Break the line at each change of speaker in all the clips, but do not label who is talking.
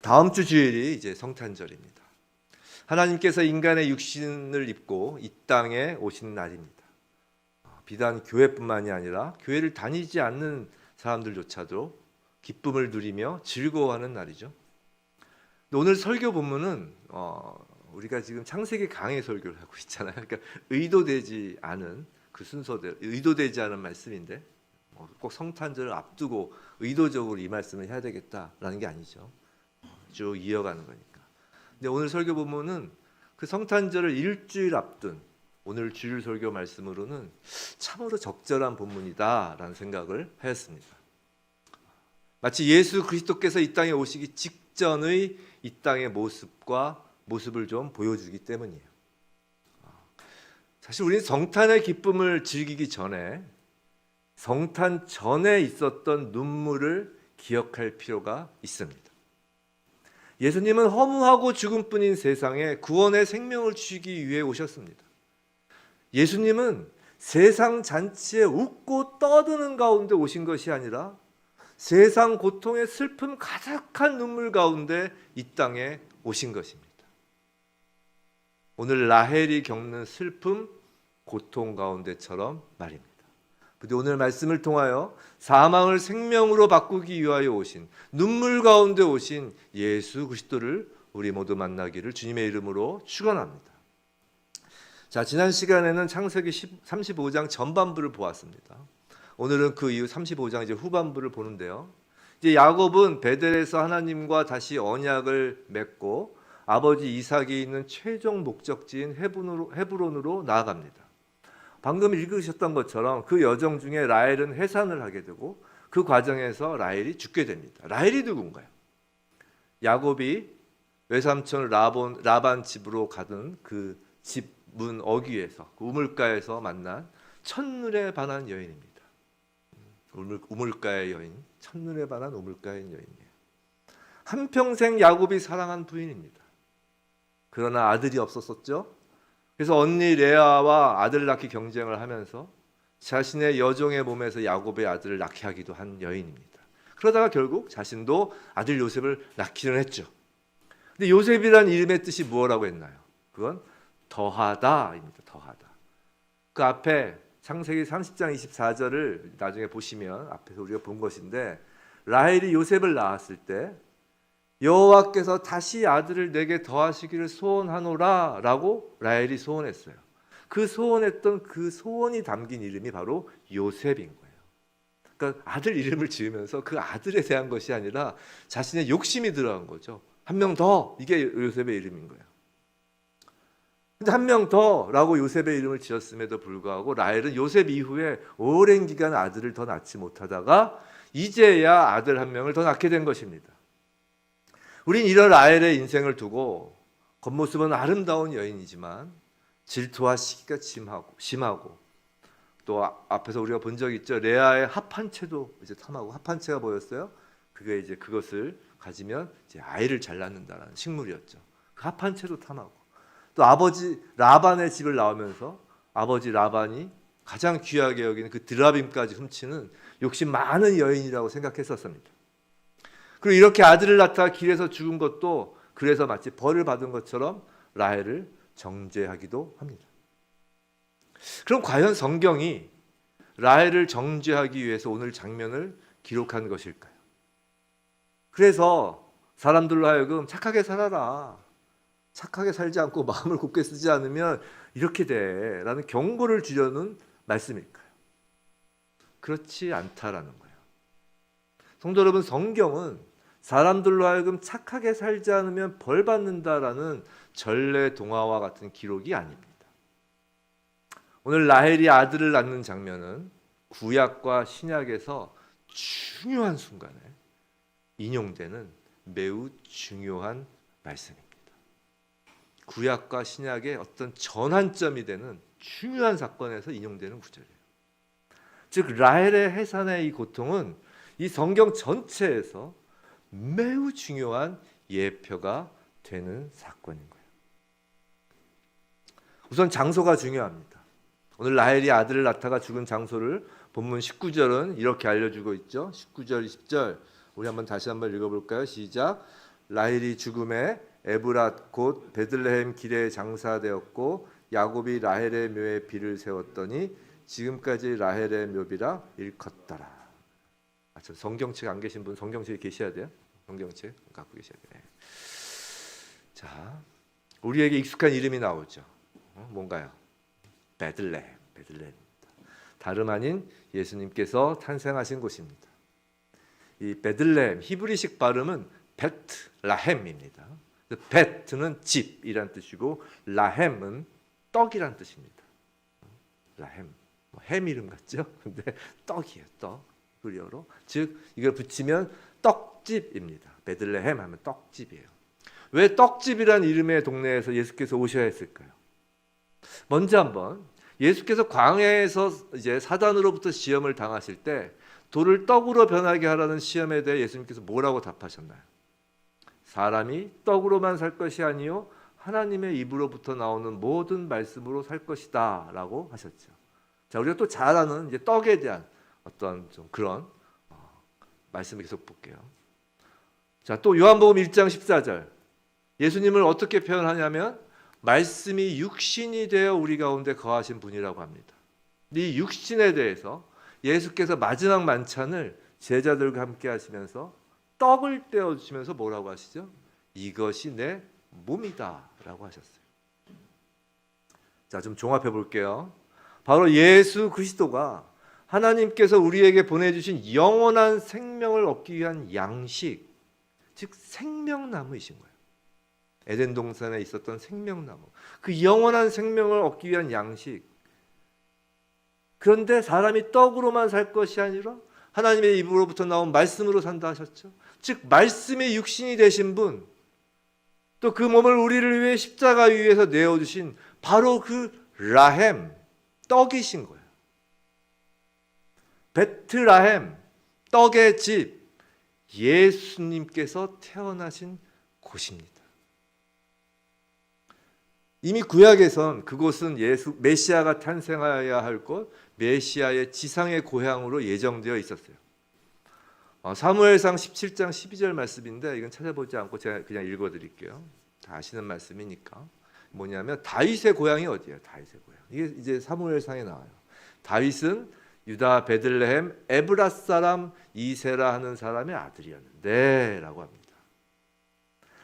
다음 주 주일이 이제 성탄절입니다. 하나님께서 인간의 육신을 입고 이 땅에 오신 날입니다. 비단 교회뿐만이 아니라 교회를 다니지 않는 사람들조차도 기쁨을 누리며 즐거워하는 날이죠. 오늘 설교 본문은 우리가 지금 창세기 강해 설교를 하고 있잖아요. 그러니까 의도되지 않은 그 순서대로 의도되지 않은 말씀인데 꼭 성탄절을 앞두고 의도적으로 이 말씀을 해야 되겠다라는 게 아니죠. 쭉 이어가는 거니까. 근데 오늘 설교 본문은 그 성탄절을 일주일 앞둔 오늘 주일 설교 말씀으로는 참으로 적절한 본문이다라는 생각을 하였습니다. 마치 예수 그리스도께서 이 땅에 오시기 직전의 이 땅의 모습을 좀 보여주기 때문이에요. 사실 우리는 성탄의 기쁨을 즐기기 전에 성탄 전에 있었던 눈물을 기억할 필요가 있습니다. 예수님은 허무하고 죽음뿐인 세상에 구원의 생명을 주시기 위해 오셨습니다. 예수님은 세상 잔치에 웃고 떠드는 가운데 오신 것이 아니라 세상 고통의 슬픔 가득한 눈물 가운데 이 땅에 오신 것입니다. 오늘 라헬이 겪는 슬픔, 고통 가운데처럼 말입니다. 근데 오늘 말씀을 통하여 사망을 생명으로 바꾸기 위하여 오신 눈물 가운데 오신 예수 그리스도를 우리 모두 만나기를 주님의 이름으로 축원합니다. 자, 지난 시간에는 창세기 35장 전반부를 보았습니다. 오늘은 그 이후 35장 이제 후반부를 보는데요. 이제 야곱은 베델에서 하나님과 다시 언약을 맺고 아버지 이삭이 있는 최종 목적지인 헤브론으로 나아갑니다. 방금 읽으셨던 것처럼 그 여정 중에 라헬은 해산을 하게 되고 그 과정에서 라헬이 죽게 됩니다. 라헬이 누군가요? 야곱이 외삼촌 라반 집으로 가던 그 집 문 어귀에서 그 우물가에서 만난 첫눈에 반한 여인입니다. 우물가의 여인, 첫눈에 반한 우물가의 여인이에요. 한평생 야곱이 사랑한 부인입니다. 그러나 아들이 없었었죠. 그래서 언니 레아와 아들 낳기 경쟁을 하면서 자신의 여종의 몸에서 야곱의 아들을 낳게 하기도 한 여인입니다. 그러다가 결국 자신도 아들 요셉을 낳기는 했죠. 근데 요셉이란 이름의 뜻이 무엇이라고 했나요? 그건 더하다입니다. 더하다. 그 앞에 창세기 30장 24절을 나중에 보시면 앞에서 우리가 본 것인데 라헬이 요셉을 낳았을 때 여호와께서 다시 아들을 내게 더하시기를 소원하노라 라고 라헬이 소원했어요. 그 소원했던 그 소원이 담긴 이름이 바로 요셉인 거예요. 그러니까 아들 이름을 지으면서 그 아들에 대한 것이 아니라 자신의 욕심이 들어간 거죠. 한 명 더, 이게 요셉의 이름인 거예요. 근데 한 명 더라고 요셉의 이름을 지었음에도 불구하고 라헬은 요셉 이후에 오랜 기간 아들을 더 낳지 못하다가 이제야 아들 한 명을 더 낳게 된 것입니다. 우린 이런 라헬의 인생을 두고 겉모습은 아름다운 여인이지만 질투와 시기가 심하고 또 앞에서 우리가 본 적 있죠. 레아의 합한 채도 이제 탐하고 합한 채가 뭐였어요? 그게 이제 그것을 가지면 이제 아이를 잘 낳는다라는 식물이었죠. 그 합한 채도 탐하고 또 아버지 라반의 집을 나오면서 아버지 라반이 가장 귀하게 여기는 그 드라빔까지 훔치는 욕심 많은 여인이라고 생각했었습니다. 그리고 이렇게 아들을 낳다가 길에서 죽은 것도 그래서 마치 벌을 받은 것처럼 라헬을 정죄하기도 합니다. 그럼 과연 성경이 라헬을 정죄하기 위해서 오늘 장면을 기록한 것일까요? 그래서 사람들로 하여금 착하게 살아라, 착하게 살지 않고 마음을 곱게 쓰지 않으면 이렇게 돼 라는 경고를 주려는 말씀일까요? 그렇지 않다라는 거예요. 성도 여러분, 성경은 사람들로 하여금 착하게 살지 않으면 벌 받는다라는 전래 동화와 같은 기록이 아닙니다. 오늘 라헬이 아들을 낳는 장면은 구약과 신약에서 중요한 순간에 인용되는 매우 중요한 말씀입니다. 구약과 신약의 어떤 전환점이 되는 중요한 사건에서 인용되는 구절이에요. 즉 라헬의 해산의 이 고통은 이 성경 전체에서 매우 중요한 예표가 되는 사건인 거예요. 우선 장소가 중요합니다. 오늘 라헬이 아들을 낳다가 죽은 장소를 본문 19절은 이렇게 알려주고 있죠. 19절, 20절 우리 다시 한번 읽어볼까요? 시작. 라헬이 죽음에 에브랏 곧 베들레헴 길에 장사되었고 야곱이 라헬의 묘에 비를 세웠더니 지금까지 라헬의 묘비라 일컫더라. 저 성경책 안 계신 분 성경책에 계셔야 돼요. 성경책 갖고 계셔야 돼요. 자, 우리에게 익숙한 이름이 나오죠. 뭔가요? 베들레헴입니다. 다름 아닌 예수님께서 탄생하신 곳입니다. 이 베들레헴 히브리식 발음은 베트라헴입니다. 베트는 집이란 뜻이고 라헴은 떡이란 뜻입니다. 라헴, 햄 이름 같죠? 근데 떡이에요, 떡. 히브리어로. 즉 이걸 붙이면 떡집입니다. 베들레헴 하면 떡집이에요. 왜 떡집이란 이름의 동네에서 예수께서 오셔야 했을까요? 먼저 한번 예수께서 광야에서 이제 사단으로부터 시험을 당하실 때 돌을 떡으로 변하게 하라는 시험에 대해 예수님께서 뭐라고 답하셨나요? 사람이 떡으로만 살 것이 아니요 하나님의 입으로부터 나오는 모든 말씀으로 살 것이다 라고 하셨죠. 자, 우리가 또 잘 아는 이제 떡에 대한 어떤 좀 그런 말씀을 계속 볼게요. 자, 또 요한복음 1장 14절 예수님을 어떻게 표현하냐면 말씀이 육신이 되어 우리 가운데 거하신 분이라고 합니다. 이 육신에 대해서 예수께서 마지막 만찬을 제자들과 함께 하시면서 떡을 떼어주시면서 뭐라고 하시죠? 이것이 내 몸이다 라고 하셨어요. 자, 좀 종합해 볼게요. 바로 예수 그리스도가 하나님께서 우리에게 보내주신 영원한 생명을 얻기 위한 양식, 즉 생명나무이신 거예요. 에덴 동산에 있었던 생명나무, 그 영원한 생명을 얻기 위한 양식. 그런데 사람이 떡으로만 살 것이 아니라 하나님의 입으로부터 나온 말씀으로 산다 하셨죠. 즉 말씀의 육신이 되신 분, 또 그 몸을 우리를 위해 십자가 위에서 내어주신 바로 그 라헴, 떡이신 거예요. 베트라헴, 떡의 집, 예수님께서 태어나신 곳입니다. 이미 구약에선 그곳은 메시아가 탄생하여야 할 곳, 메시아의 지상의 고향으로 예정되어 있었어요. 사무엘상 17장 12절 말씀인데 이건 찾아보지 않고 제가 그냥 읽어드릴게요. 다 아시는 말씀이니까. 뭐냐면 다윗의 고향이 어디예요? 다윗의 고향. 이게 이제 사무엘상에 나와요. 다윗은 유다 베들레헴 에브랏 사람 이세라 하는 사람의 아들이었는데 라고 합니다.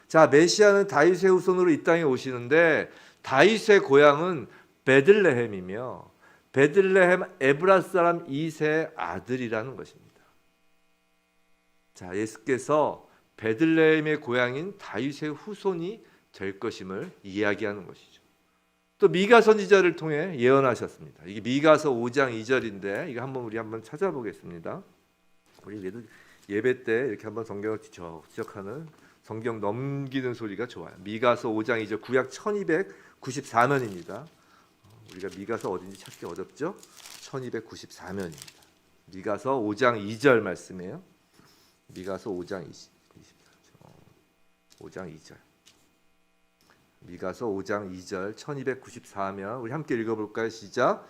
자, 메시아는 다윗의 후손으로 이 땅에 오시는데 다윗의 고향은 베들레헴이며 베들레헴 에브랏 사람 이세의 아들이라는 것입니다. 자, 예수께서 베들레헴의 고향인 다윗의 후손이 될 것임을 이야기하는 것이죠. 또 미가 선지자를 통해 예언하셨습니다. 이게 미가서 5장 2절인데 이거 우리 한번 찾아보겠습니다. 우리 그래도 예배 때 이렇게 한번 성경을 지적하는 성경 넘기는 소리가 좋아요. 미가서 5장 2절 구약 1294면입니다. 우리가 미가서 어딘지 찾기 어렵죠? 1294면입니다. 미가서 5장 2절 말씀이에요. 미가서 5장 5장 2절. 미가서 5장 2절 1294면 우리 함께 읽어볼까요? 시작.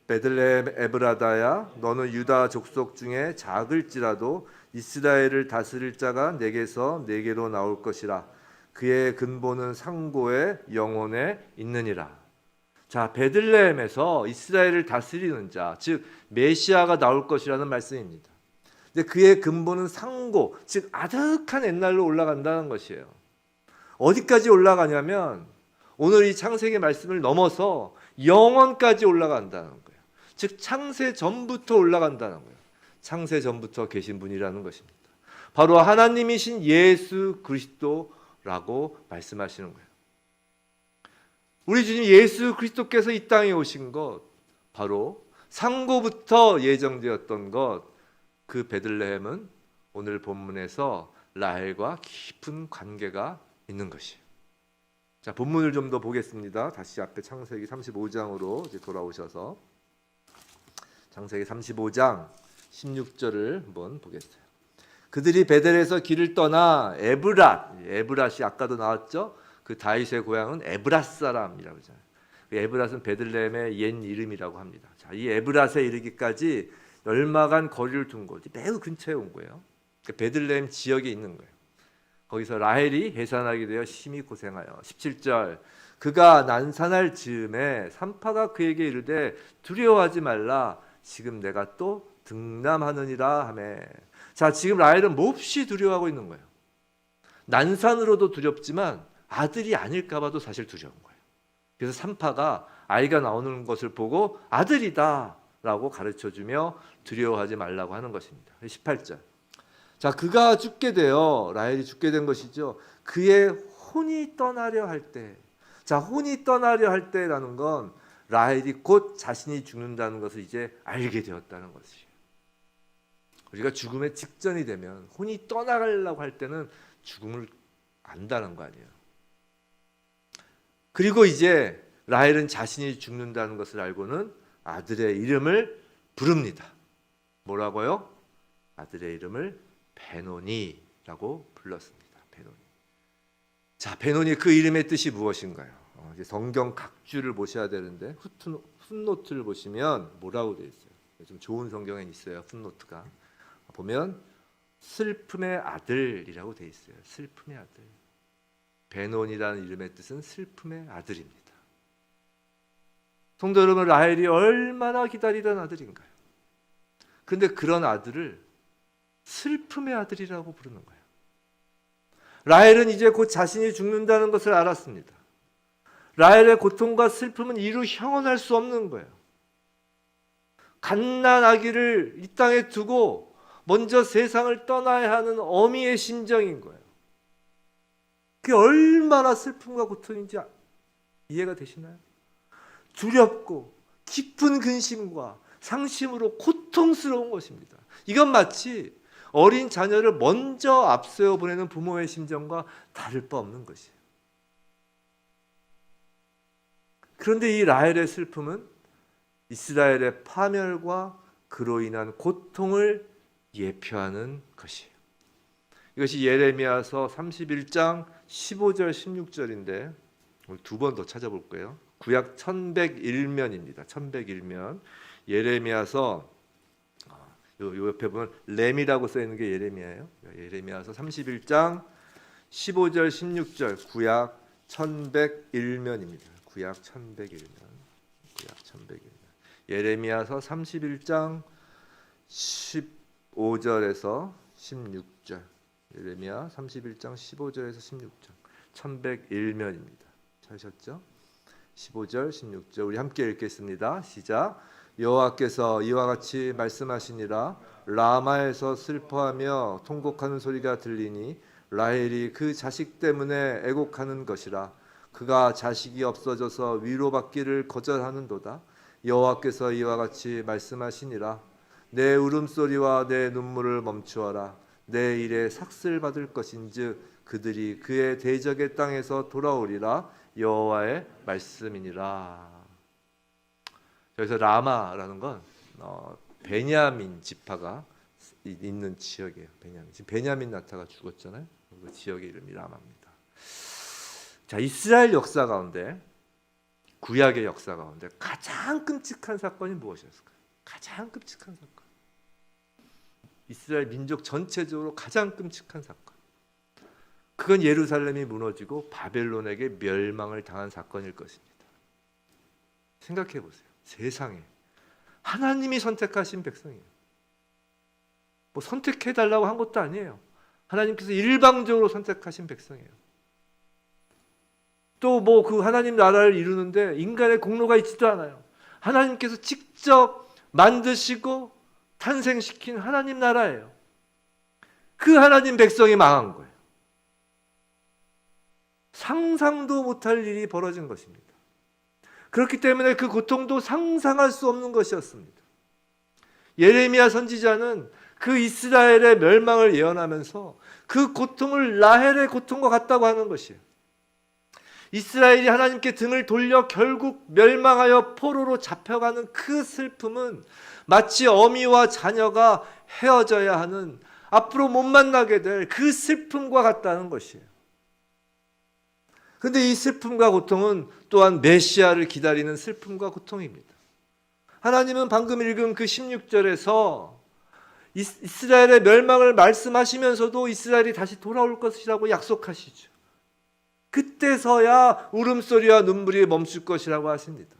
베들레헴 에브라다야 너는 유다 족속 중에 작을지라도 이스라엘을 다스릴 자가 내게서 내게로 나올 것이라. 그의 근본은 상고의 영혼에 있느니라. 자, 베들레헴에서 이스라엘을 다스리는 자, 즉 메시아가 나올 것이라는 말씀입니다. 근데 그의 근본은 상고, 즉 아득한 옛날로 올라간다는 것이에요. 어디까지 올라가냐면 오늘 이 창세기 말씀을 넘어서 영원까지 올라간다는 거예요. 즉 창세 전부터 올라간다는 거예요. 창세 전부터 계신 분이라는 것입니다. 바로 하나님이신 예수 그리스도라고 말씀하시는 거예요. 우리 주님 예수 그리스도께서 이 땅에 오신 것, 바로 상고부터 예정되었던 것, 그 베들레헴은 오늘 본문에서 라헬과 깊은 관계가 있는 것이에요. 자, 본문을 좀 더 보겠습니다. 다시 앞에 창세기 35장으로 이제 돌아오셔서 창세기 35장 16절을 한번 보겠어요. 그들이 베델에서 길을 떠나 에브랏이 아까도 나왔죠. 그 다윗의 고향은 에브랏 사람이라고 하잖아요. 그 에브랏은 베들레헴의 옛 이름이라고 합니다. 자, 이 에브랏에 이르기까지 얼마간 거리를 둔 곳이 매우 근처에 온 거예요. 그 베들레헴 지역에 있는 거예요. 거기서 라헬이 해산하게 되어 심히 고생하여 17절 그가 난산할 즈음에 산파가 그에게 이르되 두려워하지 말라 지금 내가 또 등남하느니라 하매. 자, 지금 라헬은 몹시 두려워하고 있는 거예요. 난산으로도 두렵지만 아들이 아닐까 봐도 사실 두려운 거예요. 그래서 산파가 아이가 나오는 것을 보고 아들이다 라고 가르쳐주며 두려워하지 말라고 하는 것입니다. 18절 자, 그가 죽게 되어 라헬이 죽게 된 것이죠. 그의 혼이 떠나려 할 때, 자, 혼이 떠나려 할 때라는 건 라헬이 곧 자신이 죽는다는 것을 이제 알게 되었다는 것이에요. 우리가 죽음의 직전이 되면 혼이 떠나가려고 할 때는 죽음을 안다는 거 아니에요. 그리고 이제 라헬은 자신이 죽는다는 것을 알고는 아들의 이름을 부릅니다. 뭐라고요? 아들의 이름을 베노니라고 불렀습니다. 베노니. 자, 베노니 그 이름의 뜻이 무엇인가요? 이제 성경 각주를 보셔야 되는데 풋노트를 보시면 뭐라고 되어 있어요? 좀 좋은 성경엔 있어요. 풋노트가 보면 슬픔의 아들이라고 되어 있어요. 슬픔의 아들. 베논이라는 이름의 뜻은 슬픔의 아들입니다. 성도 여러분, 라헬이 얼마나 기다리던 아들인가요? 그런데 그런 아들을 슬픔의 아들이라고 부르는 거예요. 라헬은 이제 곧 자신이 죽는다는 것을 알았습니다. 라헬의 고통과 슬픔은 이루 형언할 수 없는 거예요. 갓난 아기를 이 땅에 두고 먼저 세상을 떠나야 하는 어미의 심정인 거예요. 그게 얼마나 슬픔과 고통인지 이해가 되시나요? 두렵고 깊은 근심과 상심으로 고통스러운 것입니다. 이건 마치 어린 자녀를 먼저 앞세워 보내는 부모의 심정과 다를 바 없는 것이에요. 그런데 이 라헬의 슬픔은 이스라엘의 파멸과 그로 인한 고통을 예표하는 것이에요. 이것이 예레미야서 31장 15절 16절인데 두 번 더 찾아볼 거예요. 구약 1101면입니다. 1101면 예레미야서 요 옆에 보면 렘이라고 써 있는 게 예레미야예요. 예레미야서 31장 15절 16절 구약 1101면입니다. 구약 1101면. 구약 1101면. 예레미야서 31장 15절에서 16절. 예레미야 31장 15절에서 16절. 1101면입니다. 찾으셨죠? 15절 16절 우리 함께 읽겠습니다. 시작. 여호와께서 이와 같이 말씀하시니라. 라마에서 슬퍼하며 통곡하는 소리가 들리니 라헬이 그 자식 때문에 애곡하는 것이라. 그가 자식이 없어져서 위로받기를 거절하는도다. 여호와께서 이와 같이 말씀하시니라. 내 울음소리와 내 눈물을 멈추어라. 내 일에 삭슬 받을 것인즉 그들이 그의 대적의 땅에서 돌아오리라. 여호와의 말씀이니라. 여기서 라마라는 건 베냐민 지파가 있는 지역이에요. 베냐민. 지금 베냐민 나타가 죽었잖아요. 그 지역의 이름이 라마입니다. 자, 이스라엘 역사 가운데, 구약의 역사 가운데 가장 끔찍한 사건이 무엇이었을까요? 가장 끔찍한 사건. 이스라엘 민족 전체적으로 가장 끔찍한 사건. 그건 예루살렘이 무너지고 바벨론에게 멸망을 당한 사건일 것입니다. 생각해 보세요. 세상에 하나님이 선택하신 백성이에요. 뭐 선택해달라고 한 것도 아니에요. 하나님께서 일방적으로 선택하신 백성이에요. 또 뭐 그 하나님 나라를 이루는데 인간의 공로가 있지도 않아요. 하나님께서 직접 만드시고 탄생시킨 하나님 나라예요. 그 하나님 백성이 망한 거예요. 상상도 못할 일이 벌어진 것입니다. 그렇기 때문에 그 고통도 상상할 수 없는 것이었습니다. 예레미야 선지자는 그 이스라엘의 멸망을 예언하면서 그 고통을 라헬의 고통과 같다고 하는 것이에요. 이스라엘이 하나님께 등을 돌려 결국 멸망하여 포로로 잡혀가는 그 슬픔은 마치 어미와 자녀가 헤어져야 하는 앞으로 못 만나게 될 그 슬픔과 같다는 것이에요. 그런데 이 슬픔과 고통은 또한 메시아를 기다리는 슬픔과 고통입니다. 하나님은 방금 읽은 그 16절에서 이스라엘의 멸망을 말씀하시면서도 이스라엘이 다시 돌아올 것이라고 약속하시죠. 그때서야 울음소리와 눈물이 멈출 것이라고 하십니다.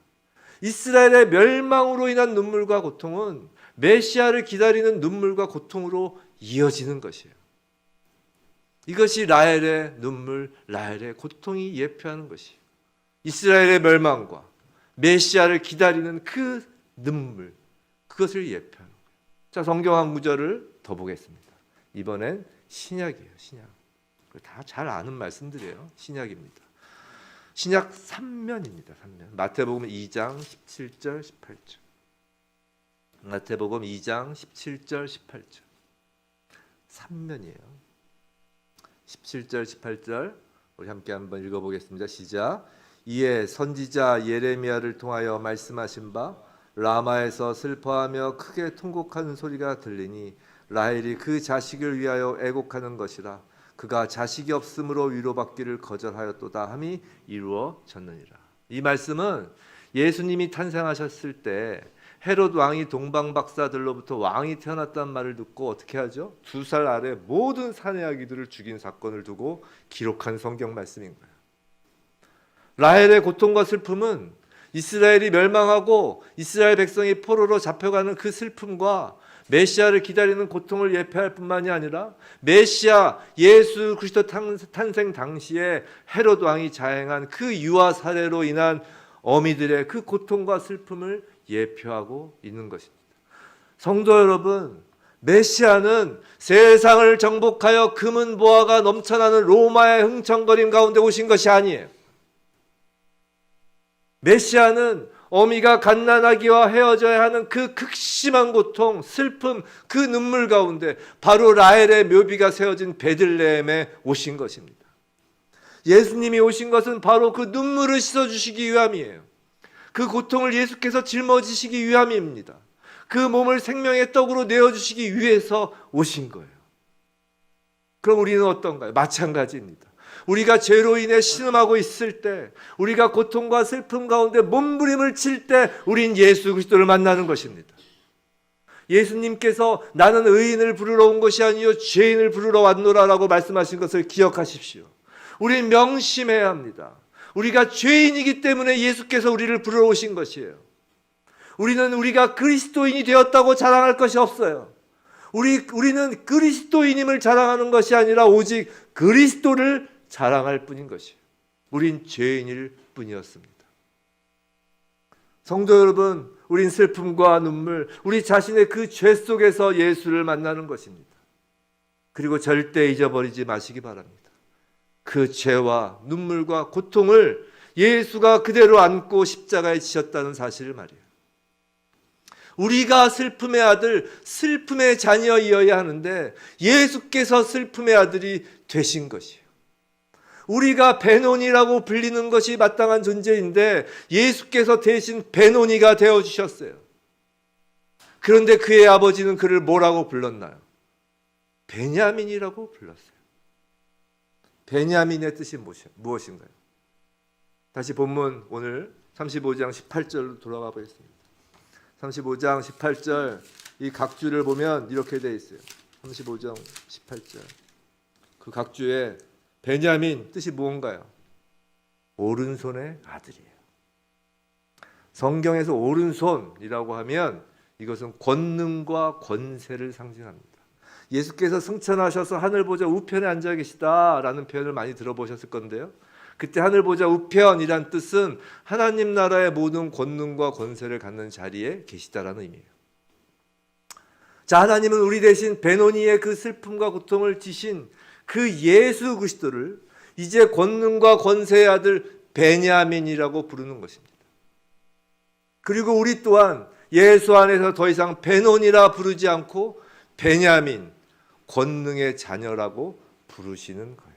이스라엘의 멸망으로 인한 눈물과 고통은 메시아를 기다리는 눈물과 고통으로 이어지는 것이에요. 이것이 라헬의 눈물, 라헬의 고통이 예표하는 것이에요. 이스라엘의 멸망과 메시아를 기다리는 그 눈물, 그것을 예표하는 거예요. 자, 성경 한 구절을 더 보겠습니다. 이번엔 신약이에요. 신약. 다 잘 아는 말씀들이에요. 신약입니다. 신약 3면입니다. 3면. 마태복음 2장 17절 18절. 마태복음 2장 17절 18절. 3면이에요. 17절 18절 우리 함께 한번 읽어보겠습니다. 시작. 이에 선지자 예레미야를 통하여 말씀하신 바 라마에서 슬퍼하며 크게 통곡하는 소리가 들리니 라헬이 그 자식을 위하여 애곡하는 것이라. 그가 자식이 없으므로 위로받기를 거절하였도다 함이 이루어졌느니라. 이 말씀은 예수님이 탄생하셨을 때 헤롯 왕이 동방 박사들로부터 왕이 태어났다는 말을 듣고 어떻게 하죠? 2살 아래 모든 사내 아기들을 죽인 사건을 두고 기록한 성경 말씀인 거예요. 라헬의 고통과 슬픔은 이스라엘이 멸망하고 이스라엘 백성이 포로로 잡혀가는 그 슬픔과 메시아를 기다리는 고통을 예표할 뿐만이 아니라 메시아 예수 그리스도 탄생 당시에 헤롯 왕이 자행한 그 유아 살해로 인한 어미들의 그 고통과 슬픔을 예표하고 있는 것입니다. 성도 여러분, 메시아는 세상을 정복하여 금은 보화가 넘쳐나는 로마의 흥청거림 가운데 오신 것이 아니에요. 메시아는 어미가 갓난아기와 헤어져야 하는 그 극심한 고통, 슬픔, 그 눈물 가운데 바로 라헬의 묘비가 세워진 베들레헴에 오신 것입니다. 예수님이 오신 것은 바로 그 눈물을 씻어주시기 위함이에요. 그 고통을 예수께서 짊어지시기 위함입니다. 그 몸을 생명의 떡으로 내어주시기 위해서 오신 거예요. 그럼 우리는 어떤가요? 마찬가지입니다. 우리가 죄로 인해 신음하고 있을 때, 우리가 고통과 슬픔 가운데 몸부림을 칠 때 우린 예수 그리스도를 만나는 것입니다. 예수님께서 나는 의인을 부르러 온 것이 아니요 죄인을 부르러 왔노라라고 말씀하신 것을 기억하십시오. 우린 명심해야 합니다. 우리가 죄인이기 때문에 예수께서 우리를 부르러 오신 것이에요. 우리는 우리가 그리스도인이 되었다고 자랑할 것이 없어요. 우리는 그리스도인임을 자랑하는 것이 아니라 오직 그리스도를 자랑할 뿐인 것이에요. 우린 죄인일 뿐이었습니다. 성도 여러분, 우린 슬픔과 눈물, 우리 자신의 그 죄 속에서 예수를 만나는 것입니다. 그리고 절대 잊어버리지 마시기 바랍니다. 그 죄와 눈물과 고통을 예수가 그대로 안고 십자가에 지셨다는 사실을 말이에요. 우리가 슬픔의 아들, 슬픔의 자녀이어야 하는데 예수께서 슬픔의 아들이 되신 것이에요. 우리가 베노니라고 불리는 것이 마땅한 존재인데 예수께서 대신 베노니가 되어주셨어요. 그런데 그의 아버지는 그를 뭐라고 불렀나요? 베냐민이라고 불렀어요. 베냐민의 뜻이 무엇인가요? 다시 본문 오늘 35장 18절로 돌아가 보겠습니다. 35장 18절 이 각주를 보면 이렇게 되어 있어요. 35장 18절 그 각주에 베냐민 뜻이 무언가요? 오른손의 아들이에요. 성경에서 오른손이라고 하면 이것은 권능과 권세를 상징합니다. 예수께서 승천하셔서 하늘 보좌 우편에 앉아 계시다라는 표현을 많이 들어보셨을 건데요. 그때 하늘 보좌 우편이란 뜻은 하나님 나라의 모든 권능과 권세를 갖는 자리에 계시다라는 의미예요. 자, 하나님은 우리 대신 베노니의 그 슬픔과 고통을 지신 그 예수 그리스도를 이제 권능과 권세의 아들 베냐민이라고 부르는 것입니다. 그리고 우리 또한 예수 안에서 더 이상 베노니라 부르지 않고 베냐민, 권능의 자녀라고 부르시는 거예요.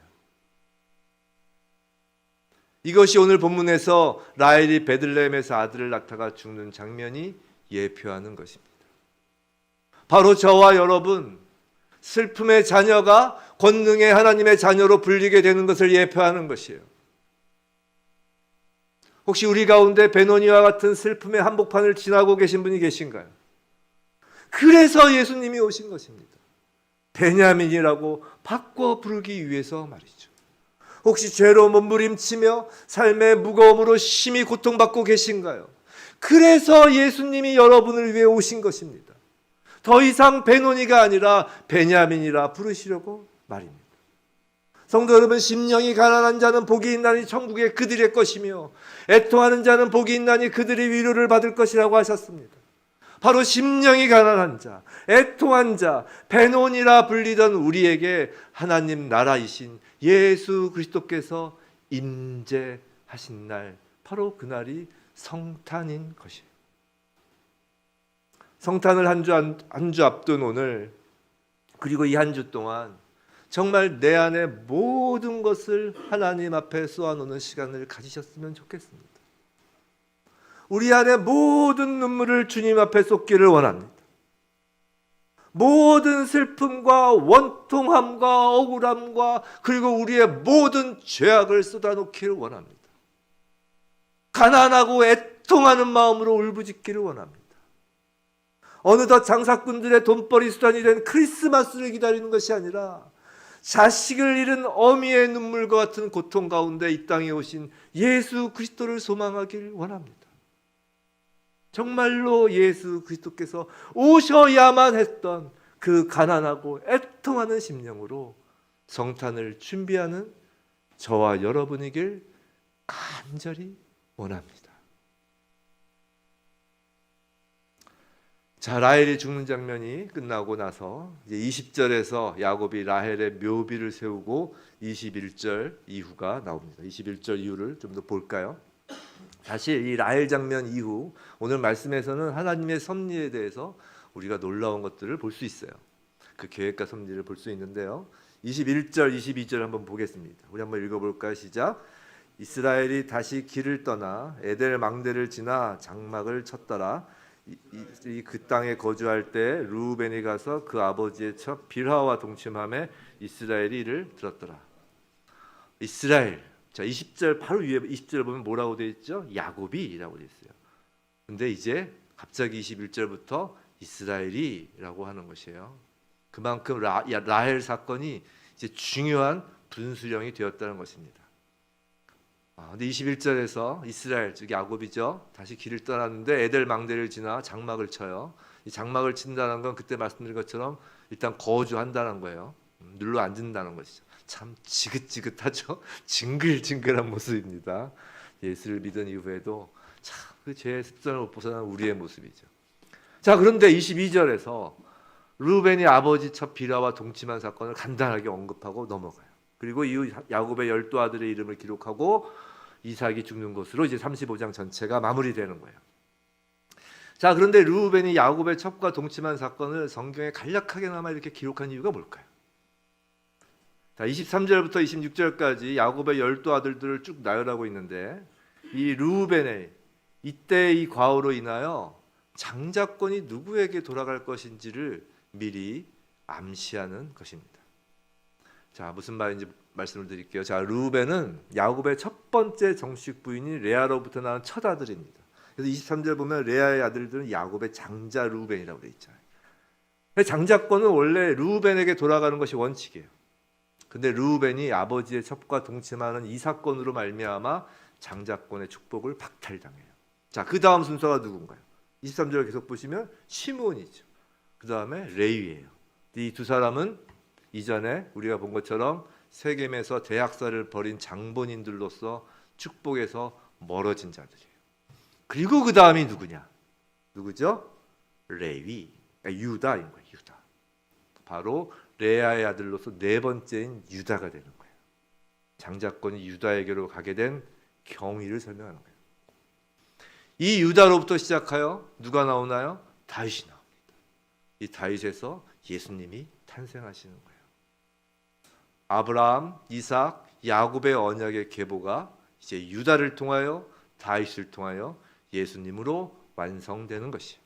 이것이 오늘 본문에서 라헬이 베들레헴에서 아들을 낳다가 죽는 장면이 예표하는 것입니다. 바로 저와 여러분, 슬픔의 자녀가 권능의 하나님의 자녀로 불리게 되는 것을 예표하는 것이에요. 혹시 우리 가운데 베노니와 같은 슬픔의 한복판을 지나고 계신 분이 계신가요? 그래서 예수님이 오신 것입니다. 베냐민이라고 바꿔 부르기 위해서 말이죠. 혹시 죄로 몸부림치며 삶의 무거움으로 심히 고통받고 계신가요? 그래서 예수님이 여러분을 위해 오신 것입니다. 더 이상 베노니가 아니라 베냐민이라 부르시려고 말입니다. 성도 여러분, 심령이 가난한 자는 복이 있나니 천국에 그들의 것이며 애통하는 자는 복이 있나니 그들의 위로를 받을 것이라고 하셨습니다. 바로 심령이 가난한 자, 애통한 자, 베논이라 불리던 우리에게 하나님 나라이신 예수 그리스도께서 임재하신 날, 바로 그날이 성탄인 것이에요. 성탄을 한 주 앞둔 오늘, 그리고 이 한 주 동안 정말 내 안에 모든 것을 하나님 앞에 쏘아놓는 시간을 가지셨으면 좋겠습니다. 우리 안에 모든 눈물을 주님 앞에 쏟기를 원합니다. 모든 슬픔과 원통함과 억울함과 그리고 우리의 모든 죄악을 쏟아놓기를 원합니다. 가난하고 애통하는 마음으로 울부짖기를 원합니다. 어느덧 장사꾼들의 돈벌이 수단이 된 크리스마스를 기다리는 것이 아니라 자식을 잃은 어미의 눈물과 같은 고통 가운데 이 땅에 오신 예수 그리스도를 소망하길 원합니다. 정말로 예수 그리스도께서 오셔야만 했던 그 가난하고 애통하는 심령으로 성탄을 준비하는 저와 여러분이길 간절히 원합니다. 자, 라헬이 죽는 장면이 끝나고 나서 이제 20절에서 야곱이 라헬의 묘비를 세우고 21절 이후가 나옵니다. 21절 이후를 좀 더 볼까요? 사실 이 라헬 장면 이후 오늘 말씀에서는 하나님의 섭리에 대해서 우리가 놀라운 것들을 볼 수 있어요. 그 계획과 섭리를 볼 수 있는데요. 21절, 22절 한번 보겠습니다. 우리 한번 읽어볼까요? 시작. 이스라엘이 다시 길을 떠나 에델 망대를 지나 장막을 쳤더라. 그 땅에 거주할 때 르우벤이 가서 그 아버지의 첩 빌하와 동침함에 이스라엘이 이를 들었더라. 이스라엘. 자, 20절 바로 위에 20절 보면 뭐라고 되어 있죠? 야곱이라고 되어 있어요. 근데 이제 갑자기 21절부터 이스라엘이라고 하는 것이에요. 그만큼 라헬 사건이 이제 중요한 분수령이 되었다는 것입니다. 근데 21절에서 이스라엘, 즉 야곱이죠. 다시 길을 떠났는데 에델 망대를 지나 장막을 쳐요. 이 장막을 친다는 건 그때 말씀드린 것처럼 일단 거주한다는 거예요. 눌러 앉는다는 것이죠. 참 지긋지긋하죠. 징글징글한 모습입니다. 예수를 믿은 이후에도 참 그 죄의 습관을 못 벗어난 우리의 모습이죠. 자, 그런데 22절에서 르우벤이 아버지 첩 빌하와 동침한 사건을 간단하게 언급하고 넘어가요. 그리고 이후 야곱의 12아들의 이름을 기록하고 이삭이 죽는 것으로 이제 35장 전체가 마무리되는 거예요. 자, 그런데 르우벤이 야곱의 첩과 동침한 사건을 성경에 간략하게나마 이렇게 기록한 이유가 뭘까요? 자, 23절부터 26절까지 야곱의 12아들들을 쭉 나열하고 있는데 이 르우벤의 이때 이 과오로 인하여 장자권이 누구에게 돌아갈 것인지를 미리 암시하는 것입니다. 자, 무슨 말인지 말씀을 드릴게요. 자, 르우벤은 야곱의 첫 번째 정식 부인인 레아로부터 낳은 첫 아들입니다. 그래서 23절 보면 레아의 아들들은 야곱의 장자 르우벤이라고 되어 있잖아요. 장자권은 원래 르우벤에게 돌아가는 것이 원칙이에요. 근데 르우벤이 아버지의 첩과 동침하는 이 사건으로 말미암아 장자권의 축복을 박탈당해요. 자, 그 다음 순서가 누군가요? 23절 계속 보시면 시므온이죠. 그 다음에 레위예요. 이 두 사람은 이전에 우리가 본 것처럼 세겜에서 대학살을 벌인 장본인들로서 축복에서 멀어진 자들이에요. 그리고 그 다음이 누구냐? 누구죠? 레위, 유다인 거예요. 유다. 바로 레아의 아들로서 네 번째인 유다가 되는 거예요. 장자권이 유다에게로 가게 된 경위를 설명하는 거예요. 이 유다로부터 시작하여 누가 나오나요? 다윗이 나옵니다. 이 다윗에서 예수님이 탄생하시는 거예요. 아브라함, 이삭, 야곱의 언약의 계보가 이제 유다를 통하여 다윗을 통하여 예수님으로 완성되는 것이에요.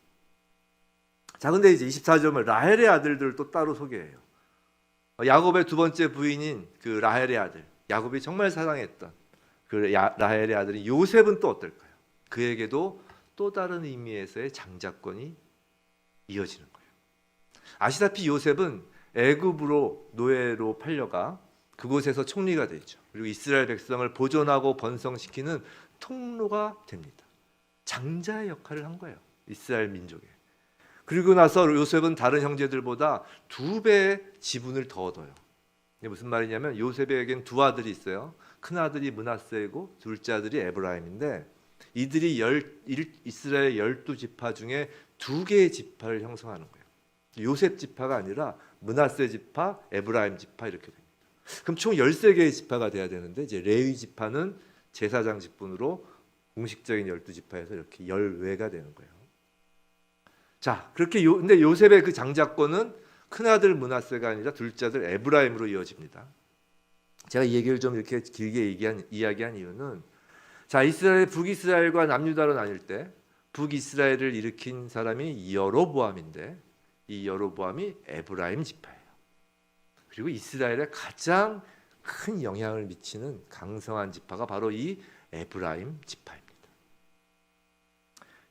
자, 근데 이제 24절은 라헬의 아들들을 또 따로 소개해요. 야곱의 두 번째 부인인 그 라헬의 아들, 야곱이 정말 사랑했던 그 라헬의 아들인 요셉은 또 어떨까요? 그에게도 또 다른 의미에서의 장자권이 이어지는 거예요. 아시다시피 요셉은 애굽으로 노예로 팔려가 그곳에서 총리가 되죠. 그리고 이스라엘 백성을 보존하고 번성시키는 통로가 됩니다. 장자의 역할을 한 거예요. 이스라엘 민족에. 그리고 나서 요셉은 다른 형제들보다 2배의 지분을 더 얻어요. 이게 무슨 말이냐면 요셉에겐 2아들이 있어요. 큰 아들이 므낫세이고 둘째 아들이 에브라임인데 이들이 이스라엘 12지파 중에 2개의 지파를 형성하는 거예요. 요셉 지파가 아니라 므낫세 지파, 에브라임 지파 이렇게 됩니다. 그럼 총 13개의 지파가 돼야 되는데 이제 레위 지파는 제사장 직분으로 공식적인 12지파에서 이렇게 10외가 되는 거예요. 자, 그렇게 근데 요셉의 그 장자권은 큰아들 므낫세가 아니라 둘째 아들 에브라임으로 이어집니다. 제가 이 얘기를 좀 이렇게 길게 이야기한 이유는 자, 북이스라엘과 남유다로 나뉠 때 북이스라엘을 일으킨 사람이 여로보암인데 이 여로보암이 에브라임 지파예요. 그리고 이스라엘에 가장 큰 영향을 미치는 강성한 지파가 바로 이 에브라임 지파입니다.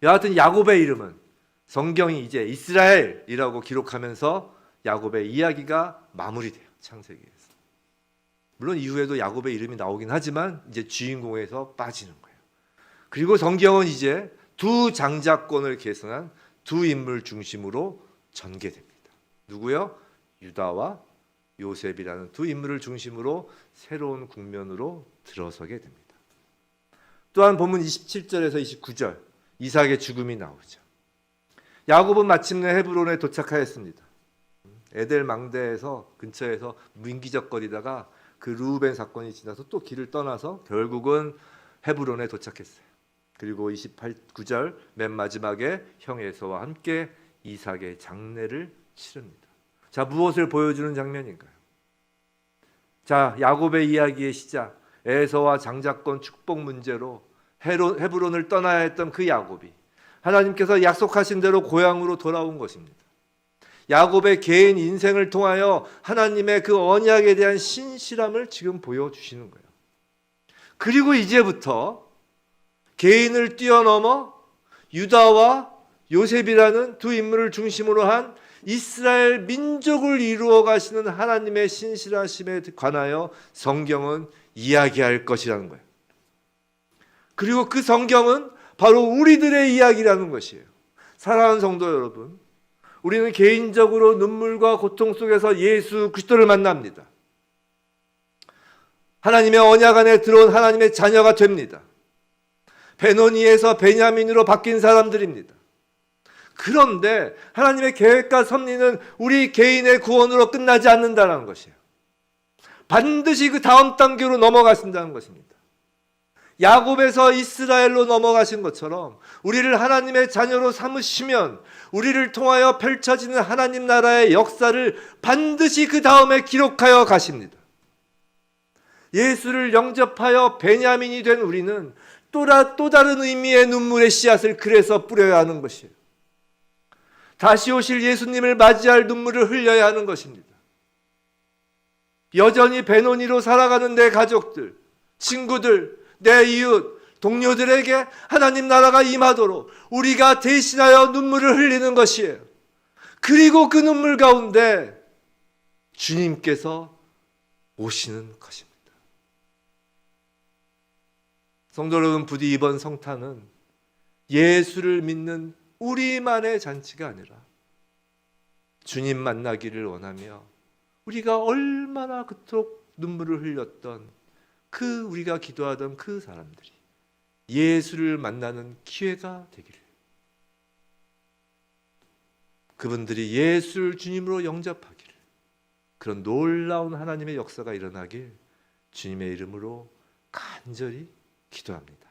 여하튼 야곱의 이름은 성경이 이제 이스라엘이라고 기록하면서 야곱의 이야기가 마무리돼요. 창세기에서. 물론 이후에도 야곱의 이름이 나오긴 하지만 이제 주인공에서 빠지는 거예요. 그리고 성경은 이제 2 장자권을 계승한 2 인물 중심으로 전개됩니다. 누구요? 유다와 요셉이라는 2 인물을 중심으로 새로운 국면으로 들어서게 됩니다. 또한 본문 27절에서 29절 이삭의 죽음이 나오죠. 야곱은 마침내 헤브론에 도착하였습니다. 에델 망대에서 근처에서 민기적거리다가 그 르우벤 사건이 지나서 또 길을 떠나서 결국은 헤브론에 도착했어요. 그리고 28절 맨 마지막에 형 에서와 함께 이삭의 장례를 치릅니다. 자, 무엇을 보여주는 장면인가요? 자, 야곱의 이야기의 시작, 에서와 장자권 축복 문제로 헤브론을 떠나야 했던 그 야곱이 하나님께서 약속하신 대로 고향으로 돌아온 것입니다. 야곱의 개인 인생을 통하여 하나님의 그 언약에 대한 신실함을 지금 보여주시는 거예요. 그리고 이제부터 개인을 뛰어넘어 유다와 요셉이라는 2 인물을 중심으로 한 이스라엘 민족을 이루어 가시는 하나님의 신실하심에 관하여 성경은 이야기할 것이라는 거예요. 그리고 그 성경은 바로 우리들의 이야기라는 것이에요. 사랑하는 성도 여러분, 우리는 개인적으로 눈물과 고통 속에서 예수 그리스도를 만납니다. 하나님의 언약 안에 들어온 하나님의 자녀가 됩니다. 베노니에서 베냐민으로 바뀐 사람들입니다. 그런데 하나님의 계획과 섭리는 우리 개인의 구원으로 끝나지 않는다는 것이에요. 반드시 그 다음 단계로 넘어가신다는 것입니다. 야곱에서 이스라엘로 넘어가신 것처럼 우리를 하나님의 자녀로 삼으시면 우리를 통하여 펼쳐지는 하나님 나라의 역사를 반드시 그 다음에 기록하여 가십니다. 예수를 영접하여 베냐민이 된 우리는 또 다른 의미의 눈물의 씨앗을 그래서 뿌려야 하는 것이에요. 다시 오실 예수님을 맞이할 눈물을 흘려야 하는 것입니다. 여전히 베노니로 살아가는 내 가족들, 친구들, 내 이웃, 동료들에게 하나님 나라가 임하도록 우리가 대신하여 눈물을 흘리는 것이에요. 그리고 그 눈물 가운데 주님께서 오시는 것입니다. 성도 여러분, 부디 이번 성탄은 예수를 믿는 우리만의 잔치가 아니라 주님 만나기를 원하며 우리가 얼마나 그토록 눈물을 흘렸던 그 우리가 기도하던 그 사람들이 예수를 만나는 기회가 되기를, 그분들이 예수를 주님으로 영접하기를, 그런 놀라운 하나님의 역사가 일어나길 주님의 이름으로 간절히 기도합니다.